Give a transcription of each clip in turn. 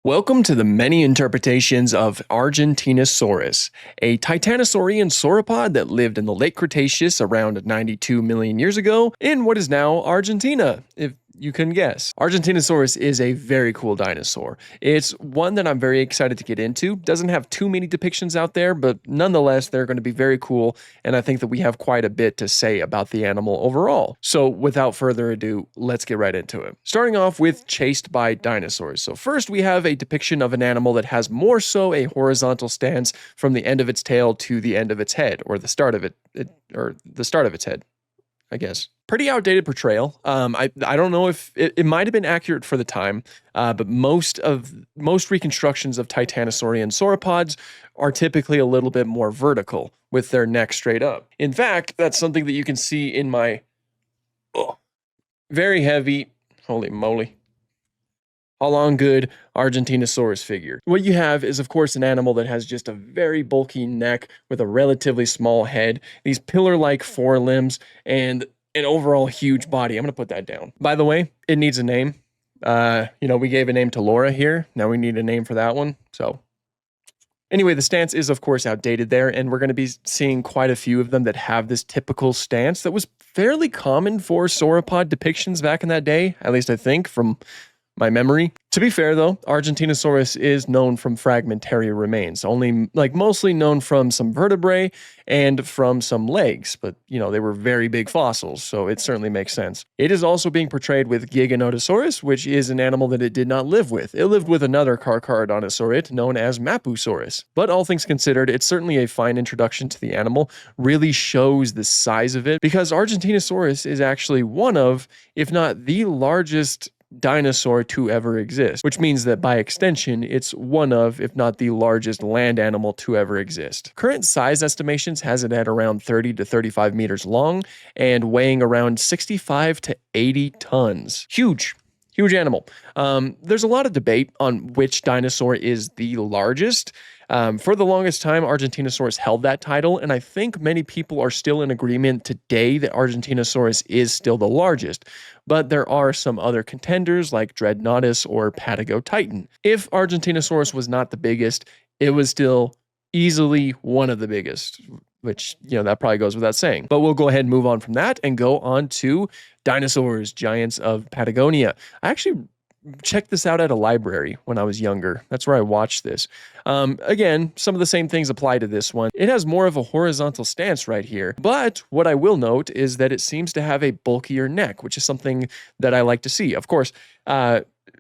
Welcome to the many interpretations of Argentinosaurus, a titanosaurian sauropod that lived in the late Cretaceous around 92 million years ago in what is now Argentina, if you can guess. Argentinosaurus is a very cool dinosaur. It's one that I'm very excited to get into. Doesn't have too many depictions out there, but nonetheless, they're going to be very cool, and I think that we have quite a bit to say about the animal overall. So without further ado, let's get right into it. Starting off with chased by dinosaurs. So first we have a depiction of an animal that has more so a horizontal stance from the end of its tail to the end of its head, or the start of its head, I guess. Pretty outdated portrayal. I don't know if it might have been accurate for the time, but most reconstructions of titanosaurian sauropods are typically a little bit more vertical with their neck straight up. In fact, that's something that you can see in my very heavy, holy moly, all on good Argentinosaurus figure. What you have is, of course, an animal that has just a very bulky neck with a relatively small head, these pillar-like forelimbs, and an overall huge body. I'm going to put that down. By the way, it needs a name. We gave a name to Laura here. Now we need a name for that one. So anyway, the stance is, of course, outdated there, and we're going to be seeing quite a few of them that have this typical stance that was fairly common for sauropod depictions back in that day, at least I think, from my memory. To be fair though, Argentinosaurus is known from fragmentary remains, mostly known from some vertebrae and from some legs, but they were very big fossils, so it certainly makes sense. It is also being portrayed with Giganotosaurus, which is an animal that it did not live with. It lived with another Carcharodontosaurus known as Mapusaurus. But all things considered, it's certainly a fine introduction to the animal, really shows the size of it, because Argentinosaurus is actually one of, if not the largest dinosaur to ever exist, which means that by extension, it's one of, if not the largest land animal to ever exist. Current size estimations has it at around 30 to 35 meters long and weighing around 65 to 80 tons. Huge animal. There's a lot of debate on which dinosaur is the largest. For the longest time, Argentinosaurus held that title, and I think many people are still in agreement today that Argentinosaurus is still the largest, but there are some other contenders like Dreadnoughtus or Patagotitan. If Argentinosaurus was not the biggest, it was still easily one of the biggest, which, that probably goes without saying. But we'll go ahead and move on from that and go on to dinosaurs, giants of Patagonia. I actually checked this out at a library when I was younger. That's where I watched this. Again, some of the same things apply to this one. It has more of a horizontal stance right here, but what I will note is that it seems to have a bulkier neck, which is something that I like to see. Of course,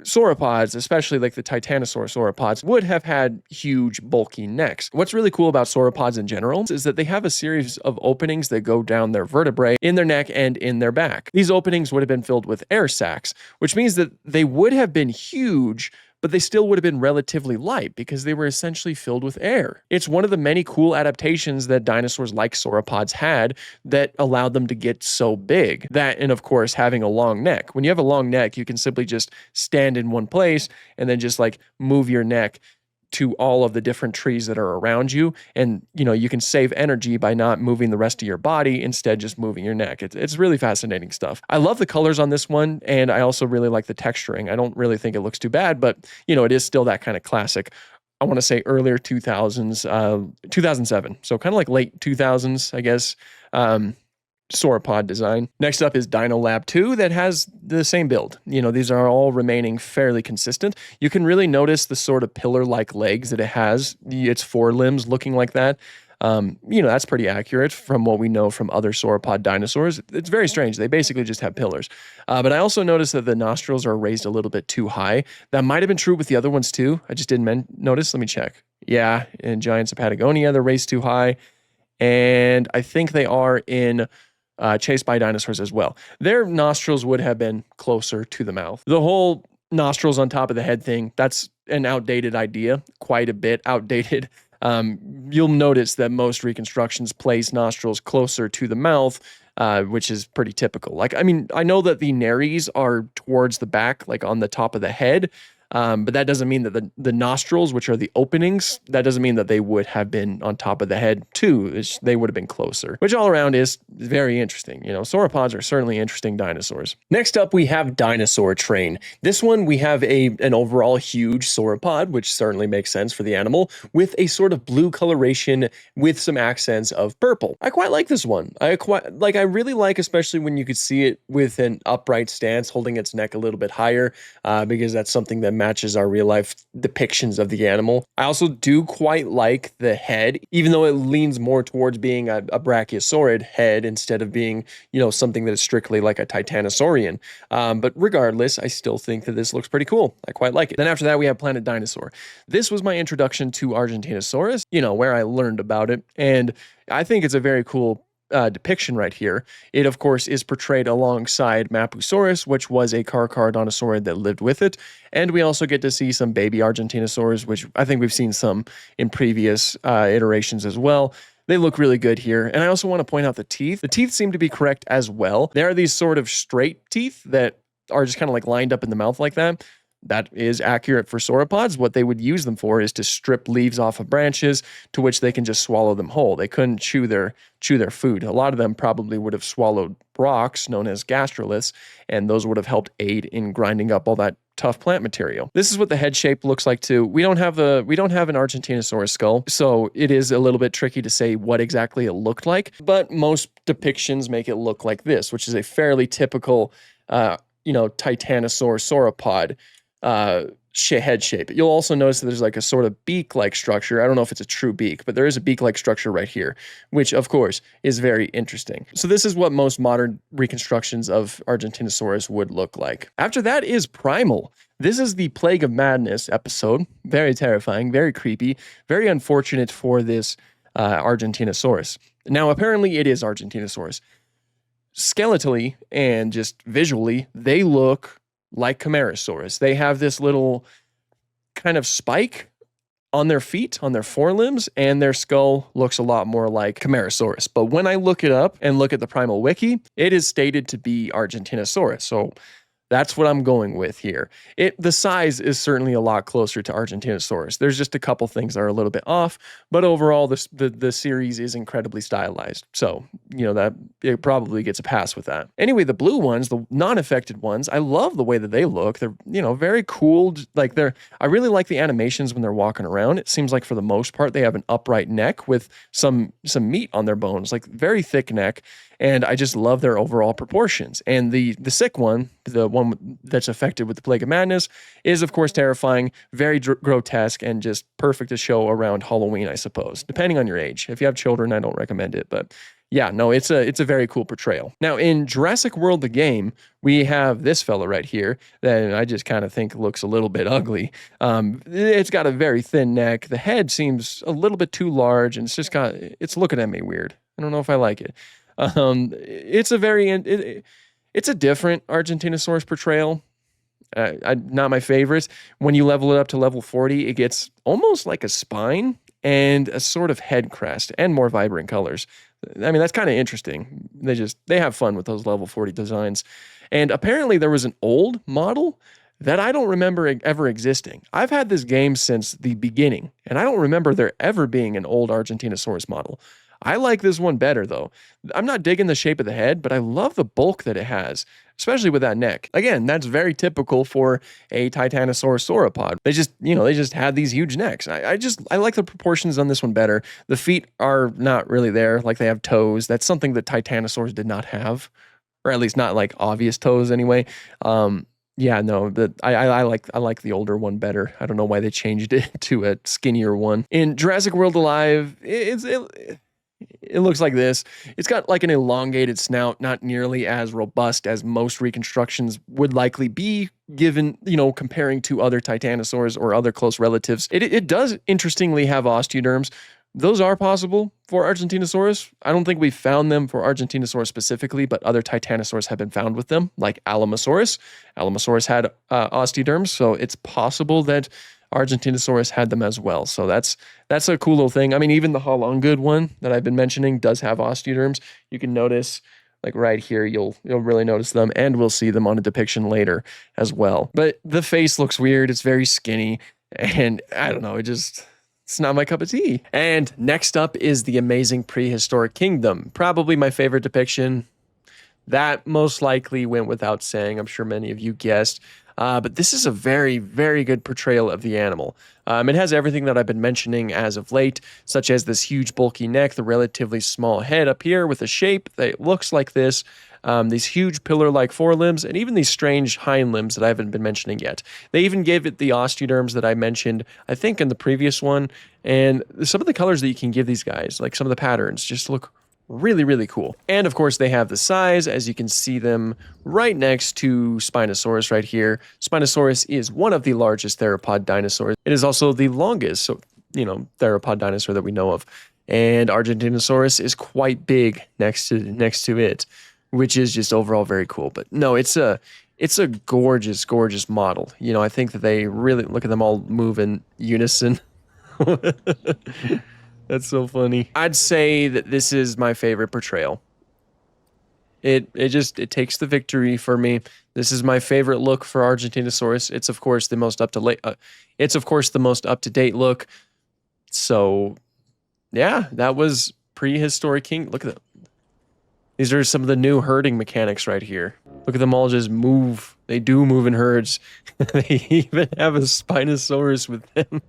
sauropods, especially like the Titanosaur sauropods, would have had huge, bulky necks. What's really cool about sauropods in general is that they have a series of openings that go down their vertebrae in their neck and in their back. These openings would have been filled with air sacs, which means that they would have been huge, but they still would have been relatively light because they were essentially filled with air. It's one of the many cool adaptations that dinosaurs like sauropods had that allowed them to get so big. That, and of course, having a long neck. When you have a long neck, you can simply just stand in one place and then just move your neck to all of the different trees that are around you. And, you can save energy by not moving the rest of your body, instead just moving your neck. It's really fascinating stuff. I love the colors on this one, and I also really like the texturing. I don't really think it looks too bad, but, it is still that kind of classic, I want to say earlier 2000s, 2007. So kind of like late 2000s, I guess, sauropod design. Next up is Dino Lab 2 that has the same build. These are all remaining fairly consistent. You can really notice the sort of pillar-like legs that it has. Its forelimbs looking like that. That's pretty accurate from what we know from other sauropod dinosaurs. It's very strange. They basically just have pillars. But I also noticed that the nostrils are raised a little bit too high. That might have been true with the other ones too. I just didn't notice. Let me check. Yeah, in Giants of Patagonia, they're raised too high. And I think they are in chased by dinosaurs as well. Their nostrils would have been closer to the mouth. The whole nostrils on top of the head thing, that's an outdated idea, quite a bit outdated. You'll notice that most reconstructions place nostrils closer to the mouth, which is pretty typical. I know that the nares are towards the back, on the top of the head, But that doesn't mean that the nostrils, which are the openings, that doesn't mean that they would have been on top of the head too. They would have been closer, which all around is very interesting. Sauropods are certainly interesting dinosaurs. Next up, we have dinosaur train. This one, we have an overall huge sauropod, which certainly makes sense for the animal, with a sort of blue coloration with some accents of purple. I quite like this one. I really like, especially when you could see it with an upright stance, holding its neck a little bit higher, because that's something that matches our real life depictions of the animal. I also do quite like the head, even though it leans more towards being a brachiosaurid head instead of being, something that is strictly like a titanosaurian. But regardless, I still think that this looks pretty cool. I quite like it. Then after that, we have Planet Dinosaur. This was my introduction to Argentinosaurus, where I learned about it. And I think it's a very cool depiction right here. It, of course, is portrayed alongside Mapusaurus, which was a carcharodontosaurus that lived with it. And we also get to see some baby Argentinosaurs, which I think we've seen some in previous iterations as well. They look really good here. And I also want to point out the teeth. The teeth seem to be correct as well. There are these sort of straight teeth that are just kind of like lined up in the mouth like that. That is accurate for sauropods. What they would use them for is to strip leaves off of branches, to which they can just swallow them whole. They couldn't chew their food. A lot of them probably would have swallowed rocks known as gastroliths, and those would have helped aid in grinding up all that tough plant material. This is what the head shape looks like too. We don't have an Argentinosaurus skull, so it is a little bit tricky to say what exactly it looked like, but most depictions make it look like this, which is a fairly typical titanosaur sauropod head shape. You'll also notice that there's like a sort of beak-like structure. I don't know if it's a true beak, but there is a beak-like structure right here, which of course is very interesting. So this is what most modern reconstructions of Argentinosaurus would look like. After that is Primal. This is the Plague of Madness episode. Very terrifying, very creepy, very unfortunate for this Argentinosaurus. Now, apparently it is Argentinosaurus. Skeletally and just visually, they look like Camarasaurus. They have this little kind of spike on their feet, on their forelimbs, and their skull looks a lot more like Camarasaurus. But when I look it up and look at the Primal Wiki, it is stated to be Argentinosaurus. So that's what I'm going with here. The size is certainly a lot closer to Argentinosaurus. There's just a couple things that are a little bit off, but overall the series is incredibly stylized. So, that it probably gets a pass with that. Anyway, the blue ones, the non-affected ones, I love the way that they look. They're, very cool. I really like the animations when they're walking around. It seems like for the most part, they have an upright neck with some meat on their bones, like very thick neck. And I just love their overall proportions. And the sick one, the one that's affected with the Plague of Madness, is of course terrifying, very grotesque, and just perfect to show around Halloween, I suppose, depending on your age. If you have children, I don't recommend it, but yeah, no, it's a very cool portrayal. Now, in Jurassic World, the game, we have this fella right here that I just kind of think looks a little bit ugly. It's got a very thin neck. The head seems a little bit too large, and it's looking at me weird. I don't know if I like it. It's a different Argentinosaurus portrayal. Not my favorite. When you level it up to level 40, it gets almost like a spine and a sort of head crest and more vibrant colors. I mean, that's kind of interesting. They have fun with those level 40 designs. And apparently there was an old model that I don't remember ever existing. I've had this game since the beginning, and I don't remember there ever being an old Argentinosaurus model. I like this one better, though. I'm not digging the shape of the head, but I love the bulk that it has, especially with that neck. Again, that's very typical for a Titanosaurus sauropod. They just had these huge necks. I like the proportions on this one better. The feet are not really there, like they have toes. That's something that Titanosaurs did not have, or at least not like obvious toes anyway. Yeah, no, I like the older one better. I don't know why they changed it to a skinnier one. In Jurassic World Alive, it looks like this. It's got like an elongated snout, not nearly as robust as most reconstructions would likely be, given, comparing to other titanosaurs or other close relatives. It does interestingly have osteoderms. Those are possible for Argentinosaurus. I don't think we've found them for Argentinosaurus specifically, but other titanosaurs have been found with them, like Alamosaurus. Alamosaurus had osteoderms, so it's possible that Argentinosaurus had them as well. So that's a cool little thing. I mean, even the Holongood one that I've been mentioning does have osteoderms. You can notice Like right here, you'll really notice them, and we'll see them on a depiction later as well. But the face looks weird. It's very skinny, and I don't know. It's not my cup of tea. And next up is the amazing prehistoric kingdom. Probably my favorite depiction. That most likely went without saying. I'm sure many of you guessed. But this is a very, very good portrayal of the animal. It has everything that I've been mentioning as of late, such as this huge bulky neck, the relatively small head up here with a shape that looks like this, these huge pillar-like forelimbs, and even these strange hind limbs that I haven't been mentioning yet. They even gave it the osteoderms that I mentioned, I think, in the previous one, and some of the colors that you can give these guys, like some of the patterns, just look really, really cool. And of course, they have the size, as you can see them right next to Spinosaurus right here. Spinosaurus is one of the largest theropod dinosaurs. It is also the longest, so, theropod dinosaur that we know of. And Argentinosaurus is quite big next to it, which is just overall very cool. But no, it's a gorgeous, gorgeous model. I think that they really, look at them all move in unison. That's so funny. I'd say that this is my favorite portrayal. It takes the victory for me. This is my favorite look for Argentinosaurus. It's of course the most up to date look. So, yeah, that was prehistoric king. Look at that. These are some of the new herding mechanics right here. Look at them all just move. They do move in herds. They even have a Spinosaurus with them.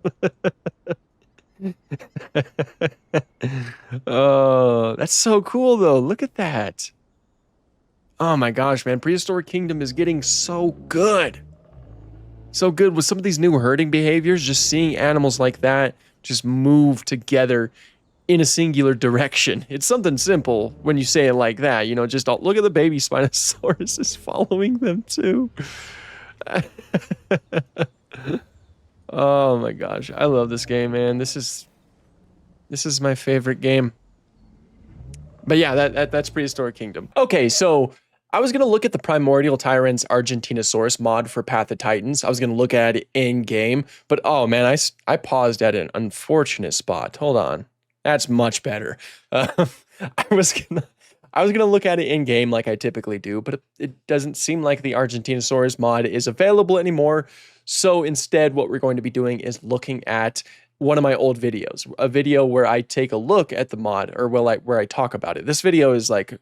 Oh, that's so cool though. Look at that. Oh my gosh, man. Prehistoric Kingdom is getting so good. So good with some of these new herding behaviors. Just seeing animals like that just move together in a singular direction. It's something simple when you say it like that. Just look at the baby Spinosaurus is following them too. Oh my gosh, I love this game, man. This is my favorite game. But yeah, that's Prehistoric Kingdom. Okay, so I was gonna look at the Primordial Tyrants Argentinosaurus mod for Path of Titans. I was gonna look at it in game, but oh man, I paused at an unfortunate spot. Hold on, that's much better. I was gonna look at it in game like I typically do, but it doesn't seem like the Argentinosaurus mod is available anymore. So instead, what we're going to be doing is looking at one of my old videos, a video where I take a look at the mod, or where I talk about it. This video is like,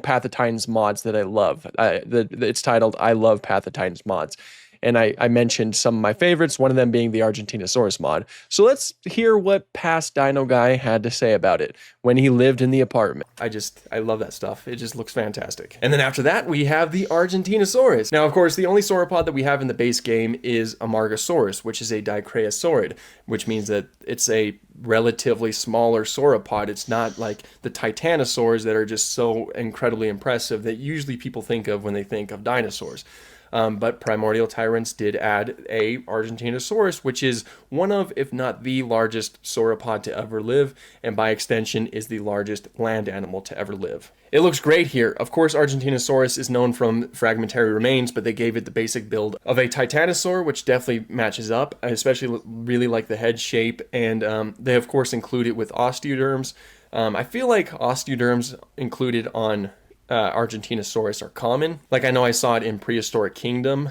Path of Titans mods that I love. It's titled "I Love Path of Titans Mods." And I mentioned some of my favorites, one of them being the Argentinosaurus mod. So let's hear what Past Dino Guy had to say about it when he lived in the apartment. I love that stuff. It just looks fantastic. And then after that, we have the Argentinosaurus. Now, of course, the only sauropod that we have in the base game is Amargasaurus, which is a dicraeosaurid, which means that it's a relatively smaller sauropod. It's not like the titanosaurs that are just so incredibly impressive that usually people think of when they think of dinosaurs. But Primordial Tyrants did add a Argentinosaurus, which is one of, if not the largest sauropod to ever live, and by extension is the largest land animal to ever live. It looks great here. Of course, Argentinosaurus is known from fragmentary remains, but they gave it the basic build of a Titanosaur, which definitely matches up. I especially really like the head shape, and they of course include it with osteoderms. I feel like osteoderms included on Argentinosaurus are common. Like, I know I saw it in Prehistoric Kingdom,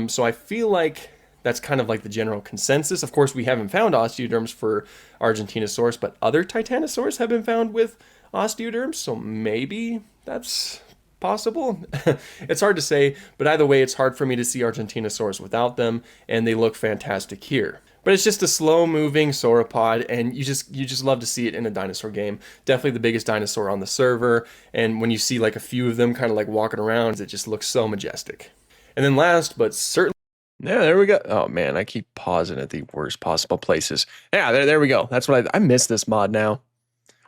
so I feel like that's kind of like the general consensus. Of course, we haven't found osteoderms for Argentinosaurus, but other Titanosaurs have been found with osteoderms, so maybe that's possible. It's hard to say, but either way, it's hard for me to see Argentinosaurus without them, and they look fantastic here. But it's just a slow-moving sauropod, and you just love to see it in a dinosaur game. Definitely the biggest dinosaur on the server, and when you see like a few of them kind of like walking around, it just looks so majestic. And then last, but certainly... Yeah, there we go. Oh man, I keep pausing at the worst possible places. Yeah, there we go. That's what I miss this mod now.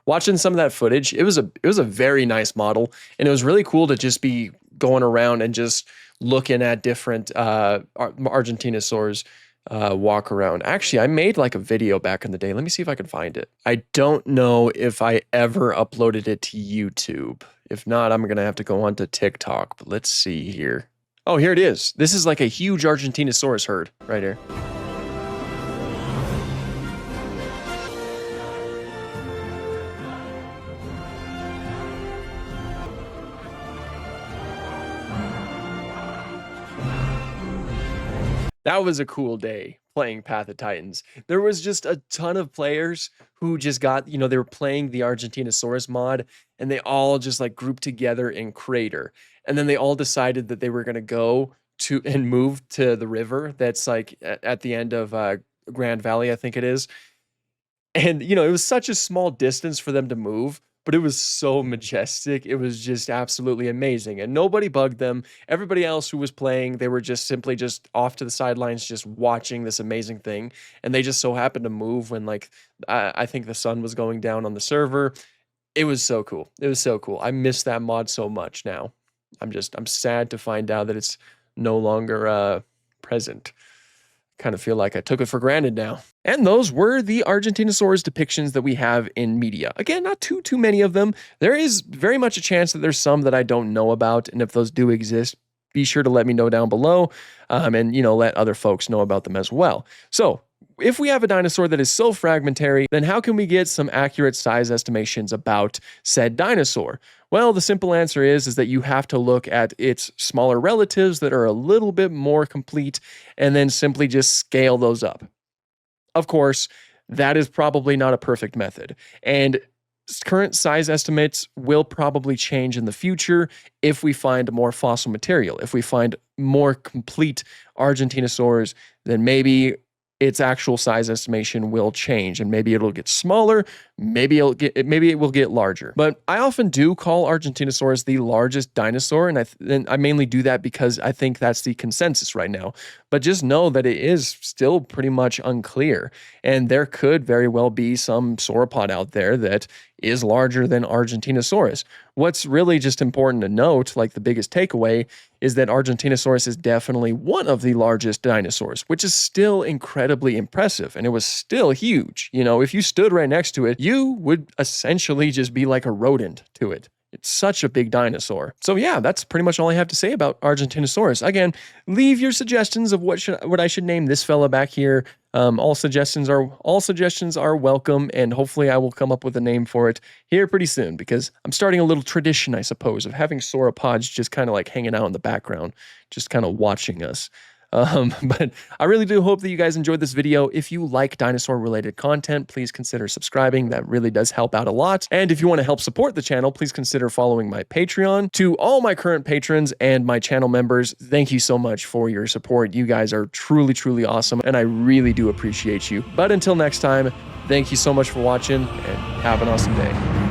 Watching some of that footage, it was a very nice model, and it was really cool to just be going around and just looking at different Argentinosaurs walk around. Actually, I made like a video back in the day. Let me see if I can find it. I don't know if I ever uploaded it to YouTube. If not, I'm gonna have to go on to TikTok, but let's see here. Oh, here it is. This is like a huge Argentinosaurus herd right here. That was a cool day playing Path of Titans. There was just a ton of players who just got, they were playing the Argentinosaurus mod and they all just like grouped together in Crater. And then they all decided that they were going to go to and move to the river that's like at the end of Grand Valley, I think it is. And, it was such a small distance for them to move, but it was so majestic. It was just absolutely amazing. And nobody bugged them. Everybody else who was playing, they were just simply just off to the sidelines, just watching this amazing thing. And they just so happened to move when, like, I think the sun was going down on the server. It was so cool. It was so cool. I miss that mod so much now. I'm sad to find out that it's no longer present. Kind of feel like I took it for granted now. And those were the Argentinosaurus depictions that we have in media. Again, not too many of them. There is very much a chance that there's some that I don't know about, and if those do exist, be sure to let me know down below, and let other folks know about them as well. So if we have a dinosaur that is so fragmentary, then how can we get some accurate size estimations about said dinosaur? Well, the simple answer is that you have to look at its smaller relatives that are a little bit more complete and then simply just scale those up. Of course, that is probably not a perfect method, and current size estimates will probably change in the future if we find more fossil material. If we find more complete Argentinosaurs, then maybe its actual size estimation will change, and maybe it'll get smaller, maybe it will get larger. But I often do call Argentinosaurus the largest dinosaur, and I mainly do that because I think that's the consensus right now. But just know that it is still pretty much unclear, and there could very well be some sauropod out there that is larger than Argentinosaurus. What's really just important to note, like the biggest takeaway, is that Argentinosaurus is definitely one of the largest dinosaurs, which is still incredibly impressive, and it was still huge. If you stood right next to it, you would essentially just be like a rodent to it. It's such a big dinosaur. So yeah, that's pretty much all I have to say about Argentinosaurus. Again, leave your suggestions of what I should name this fella back here. All suggestions are welcome, and hopefully I will come up with a name for it here pretty soon, because I'm starting a little tradition, I suppose, of having sauropods just kind of like hanging out in the background, just kind of watching us. But I really do hope that you guys enjoyed this video. If you like dinosaur related content, please consider subscribing. That really does help out a lot. And if you want to help support the channel, please consider following my Patreon. To all my current patrons and my channel members, thank you so much for your support. You guys are truly, truly awesome, and I really do appreciate you. But until next time, thank you so much for watching, and have an awesome day.